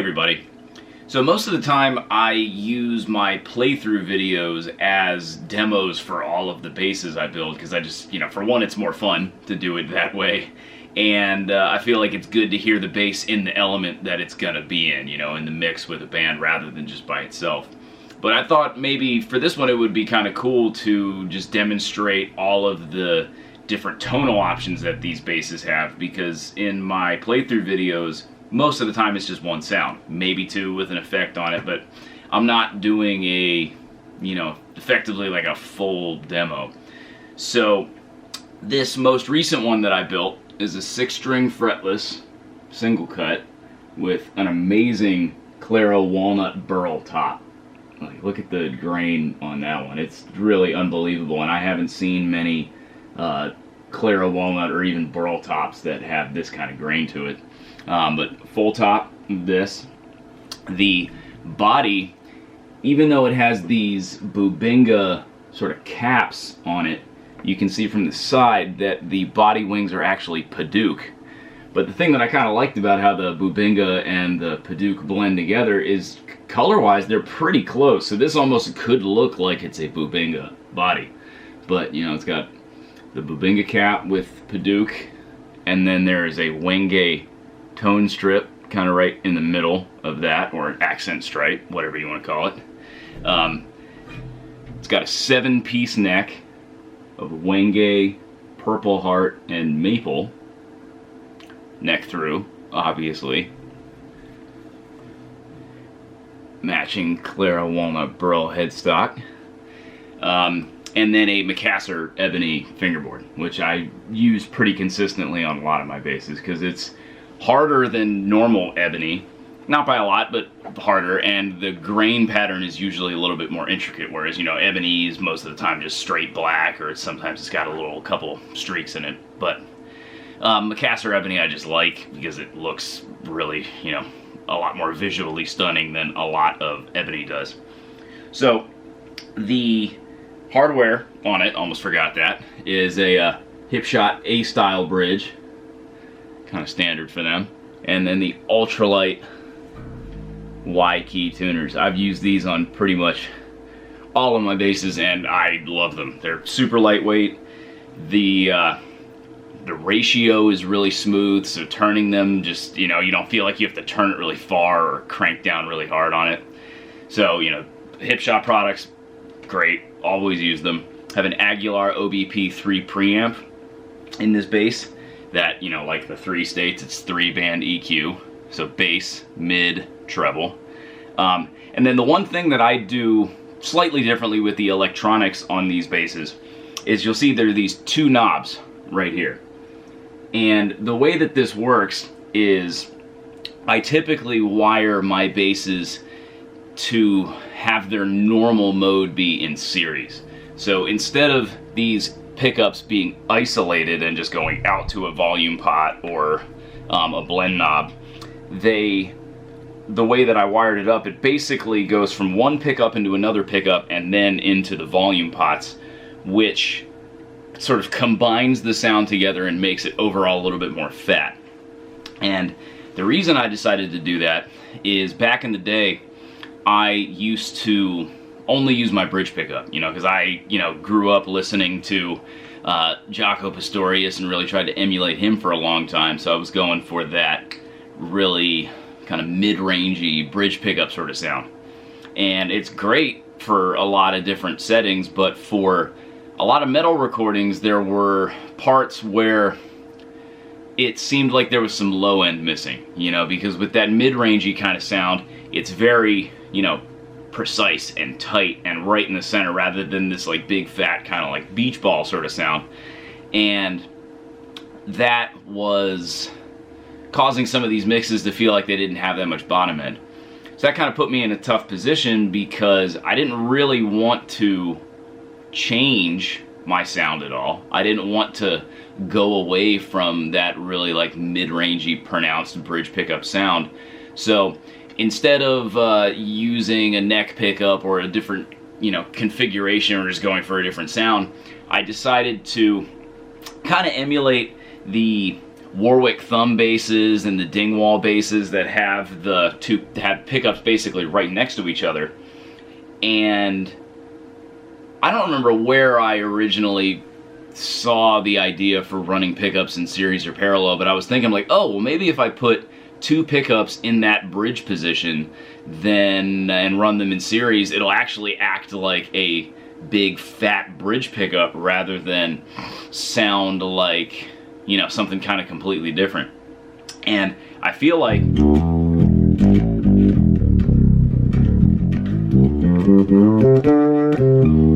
everybody. So most of the time I use my playthrough videos as demos for all of the basses I build because I just, for one, it's more fun to do it that way. And I feel like it's good to hear the bass in the element that it's gonna be in, in the mix with a band rather than just by itself. But I thought maybe for this one it would be kind of cool to just demonstrate all of the different tonal options that these basses have, because in my playthrough videos most of the time it's just one sound, maybe two with an effect on it, but I'm not doing a, effectively like a full demo. So this most recent one that I built is a 6-string fretless single cut with an amazing Claro Walnut Burl top. Like, look at the grain on that one. It's really unbelievable, and I haven't seen many Claro Walnut or even Burl tops that have this kind of grain to it. But full top, this. The body, even though it has these Bubinga sort of caps on it, you can see from the side that the body wings are actually Padauk. But the thing that I kind of liked about how the Bubinga and the Padauk blend together is color-wise they're pretty close. So this almost could look like it's a Bubinga body. But, it's got the Bubinga cap with Padauk, and then there is a Wenge tone strip kind of right in the middle of that, or an accent stripe, whatever you want to call it. It's got a 7-piece neck of Wenge, Purpleheart, and Maple neck through, obviously. Matching Claro Walnut Burl headstock. And then a Macassar Ebony fingerboard, which I use pretty consistently on a lot of my basses because it's harder than normal ebony. Not by a lot, but harder, and the grain pattern is usually a little bit more intricate, whereas, ebony is most of the time just straight black, or sometimes it's got a couple streaks in it. But Macassar ebony I just like because it looks really, a lot more visually stunning than a lot of ebony does. So the hardware on it, almost forgot that, is a Hipshot A-style bridge, kind of standard for them, and then the ultralight Y key tuners. I've used these on pretty much all of my basses and I love them. They're super lightweight. The ratio is really smooth, so turning them just, you don't feel like you have to turn it really far or crank down really hard on it. So, Hipshot products, great, always use them. Have an Aguilar OBP3 preamp in this bass that, like the 3 states, it's 3-band EQ, so bass, mid, treble. And then the one thing that I do slightly differently with the electronics on these basses is you'll see there are these 2 knobs right here. And the way that this works is I typically wire my basses to have their normal mode be in series. So instead of these pickups being isolated and just going out to a volume pot or a blend knob, the way that I wired it up, it basically goes from one pickup into another pickup and then into the volume pots, which sort of combines the sound together and makes it overall a little bit more fat. And the reason I decided to do that is back in the day I used to only use my bridge pickup, because I, grew up listening to Jaco Pastorius and really tried to emulate him for a long time, so I was going for that really kind of mid-rangey bridge pickup sort of sound. And it's great for a lot of different settings, but for a lot of metal recordings there were parts where it seemed like there was some low end missing, because with that mid-rangey kind of sound, it's very, precise and tight and right in the center rather than this like big fat kind of like beach ball sort of sound. And that was causing some of these mixes to feel like they didn't have that much bottom end. So that kind of put me in a tough position because I didn't really want to change my sound at all. I didn't want to go away from that really like mid-rangey pronounced bridge pickup sound. So instead of using a neck pickup or a different, configuration or just going for a different sound, I decided to kind of emulate the Warwick thumb basses and the Dingwall basses that have have pickups basically right next to each other. And I don't remember where I originally saw the idea for running pickups in series or parallel, but I was thinking like, oh, well, maybe if I put two pickups in that bridge position and run them in series, it'll actually act like a big fat bridge pickup rather than sound like, you know, something kind of completely different. And I feel like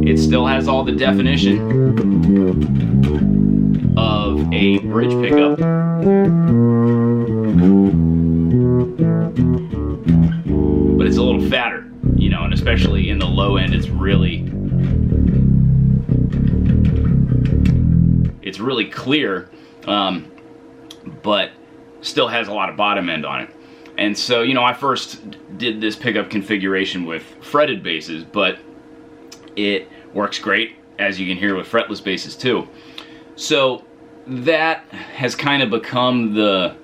it still has all the definition of a bridge pickup, but it's a little fatter, you know, and especially in the low end, it's really clear, but still has a lot of bottom end on it. And so, you know, I first did this pickup configuration with fretted basses, but it works great, as you can hear, with fretless basses too. So that has kind of become the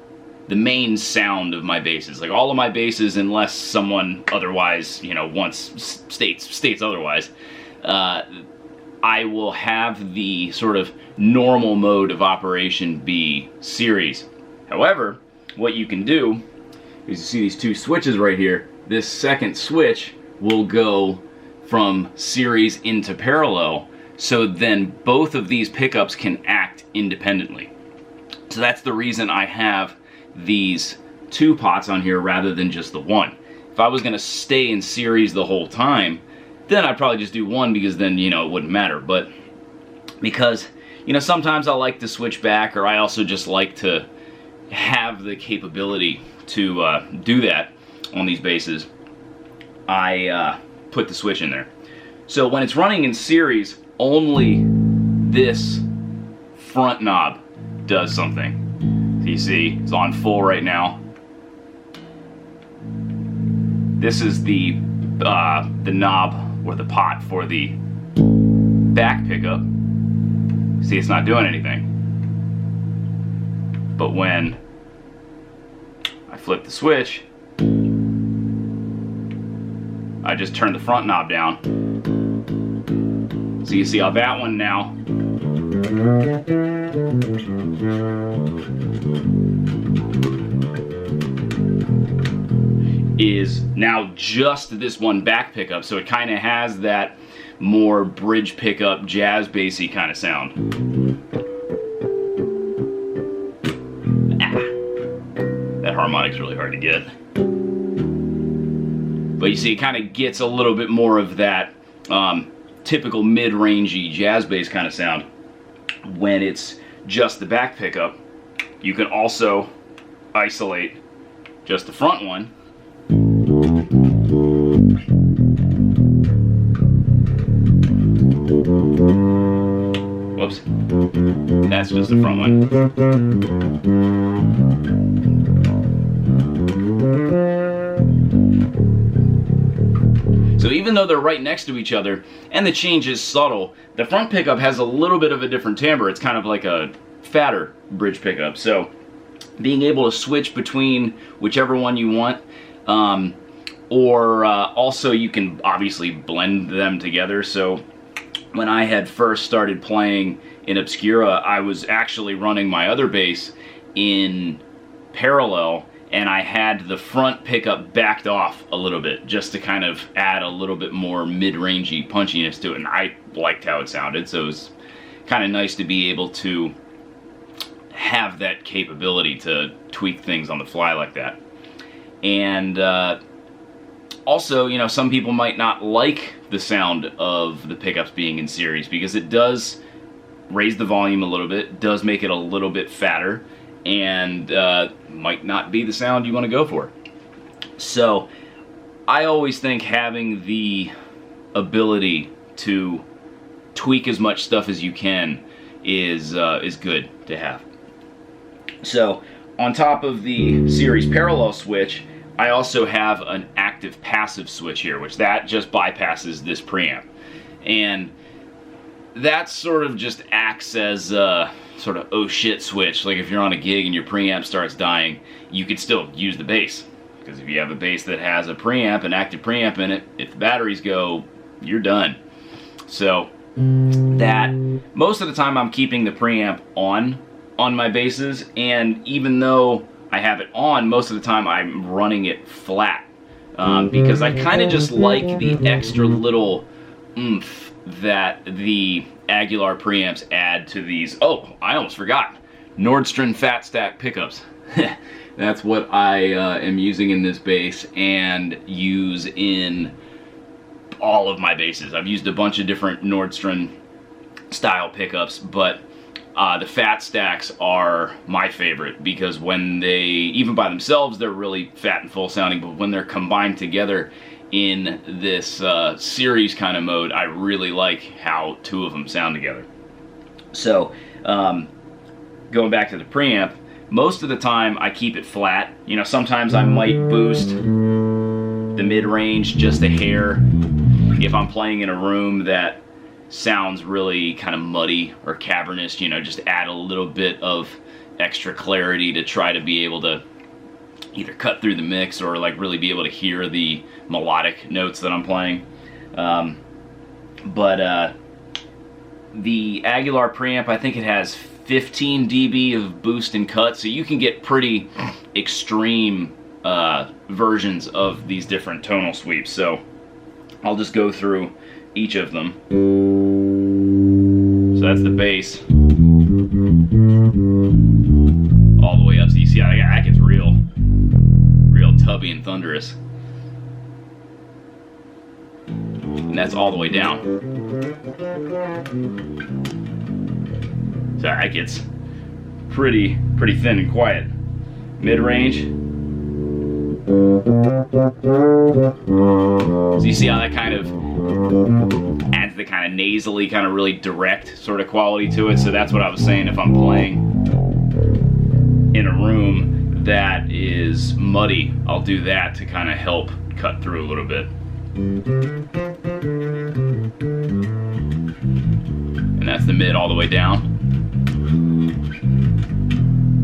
main sound of my basses. Like all of my basses, unless someone otherwise, you know, once states otherwise, I will have the sort of normal mode of operation be series. However, what you can do is, you see these two switches right here, this second switch will go from series into parallel, so then both of these pickups can act independently. So that's the reason I have these two pots on here rather than just the one. If I was going to stay in series the whole time, then I'd probably just do one, because then, you know, it wouldn't matter. But because, you know, sometimes I like to switch back, or I also just like to have the capability to do that on these basses, I put the switch in there. So when it's running in series, only this front knob does something. So you see, it's on full right now. This is the knob, or the pot, for the back pickup. See, it's not doing anything. But when I flip the switch, I just turn the front knob down. So you see how that one now is now just this one back pickup, so it kind of has that more bridge pickup, jazz bassy kind of sound. That harmonic's really hard to get. But you see, it kind of gets a little bit more of that typical mid-rangey jazz bass kind of sound when it's just the back pickup. You can also isolate just the front one. Whoops. That's just the front one. So even though they're right next to each other, and the change is subtle, the front pickup has a little bit of a different timbre. It's kind of like a fatter bridge pickup. So being able to switch between whichever one you want, or also you can obviously blend them together. So when I had first started playing in Obscura, I was actually running my other bass in parallel, and I had the front pickup backed off a little bit just to kind of add a little bit more mid-rangey punchiness to it, and I liked how it sounded. So it was kind of nice to be able to have that capability to tweak things on the fly like that. And also, you know, some people might not like the sound of the pickups being in series, because it does raise the volume a little bit, does make it a little bit fatter, and might not be the sound you want to go for. So I always think having the ability to tweak as much stuff as you can is good to have. So on top of the series parallel switch, I also have an active passive switch here, which that just bypasses this preamp. And that sort of just acts as a sort of oh shit switch. Like if you're on a gig and your preamp starts dying, you could still use the bass. Because if you have a bass that has a preamp, an active preamp in it, if the batteries go, you're done. So that, most of the time I'm keeping the preamp on my basses, and even though I have it on, most of the time I'm running it flat. Because I kind of just like the extra little oomph that the Aguilar preamps add to these. Oh, I almost forgot. Nordstrom Fat Stack pickups. That's what I am using in this bass and use in all of my basses. I've used a bunch of different Nordstrom style pickups, but the Fat Stacks are my favorite because when they, even by themselves, they're really fat and full sounding, but when they're combined together in this series kind of mode, I really like how two of them sound together. So, going back to the preamp, most of the time I keep it flat. You know, sometimes I might boost the mid-range just a hair if I'm playing in a room that sounds really kind of muddy or cavernous, you know, just add a little bit of extra clarity to try to be able to either cut through the mix or like really be able to hear the melodic notes that I'm playing. But the Aguilar preamp, I think it has 15 dB of boost and cut, so you can get pretty extreme versions of these different tonal sweeps. So I'll just go through each of them. So that's the bass all the way up. So you see how that gets real tubby and thunderous. And that's all the way down. So that gets pretty thin and quiet. Mid-range. So you see how that kind of adds the kind of nasally, kind of really direct sort of quality to it. So that's what I was saying, if I'm playing in a room that is muddy, I'll do that to kind of help cut through a little bit. And that's the mid all the way down.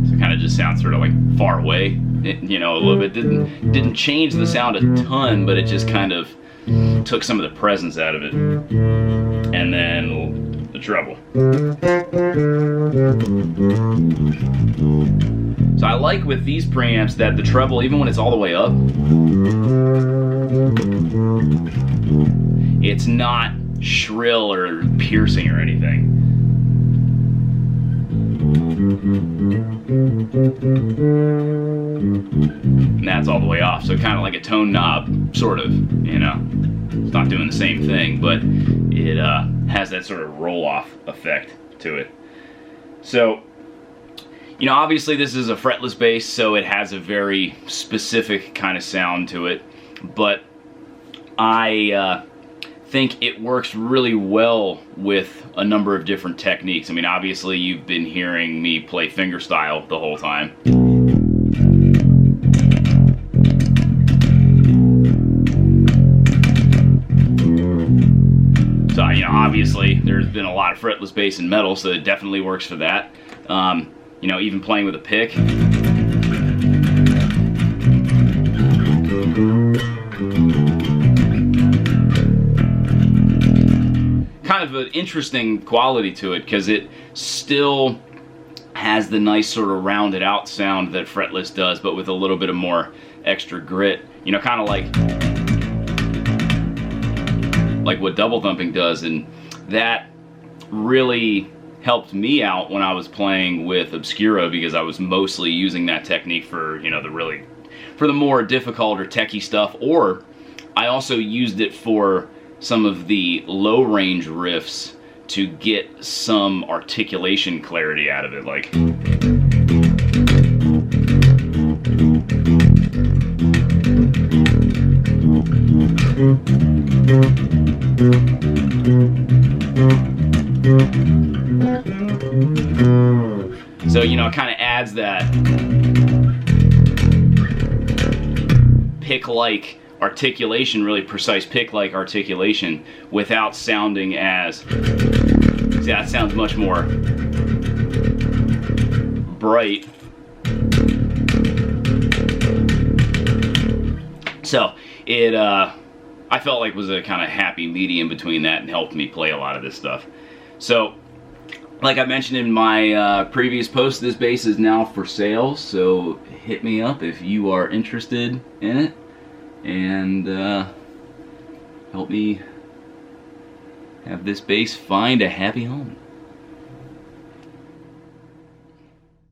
So it kind of just sounds sort of like far away, you know, a little bit. Didn't change the sound a ton, but it just kind of took some of the presence out of it. And then the treble. So I like with these preamps that the treble, even when it's all the way up, it's not shrill or piercing or anything. And that's all the way off, so kind of like a tone knob, sort of, you know. It's not doing the same thing, but it has that sort of roll-off effect to it. So, you know, obviously this is a fretless bass, so it has a very specific kind of sound to it, but I think it works really well with a number of different techniques. I mean, obviously you've been hearing me play fingerstyle the whole time. So, you know, obviously there's been a lot of fretless bass in metal, so it definitely works for that. You know, even playing with a pick. Kind of an interesting quality to it, because it still has the nice sort of rounded out sound that fretless does, but with a little bit of more extra grit. You know, kind of like what double thumping does, and that really helped me out when I was playing with Obscura, because I was mostly using that technique for, you know, for the more difficult or techie stuff, or I also used it for some of the low range riffs to get some articulation clarity out of it, like. So, you know, it kind of adds that pick-like articulation, really precise pick-like articulation, without sounding as See, that sounds much more bright. So it, I felt like was a kind of happy medium between that and helped me play a lot of this stuff. So, like I mentioned in my previous post, this bass is now for sale, so hit me up if you are interested in it, and help me have this bass find a happy home.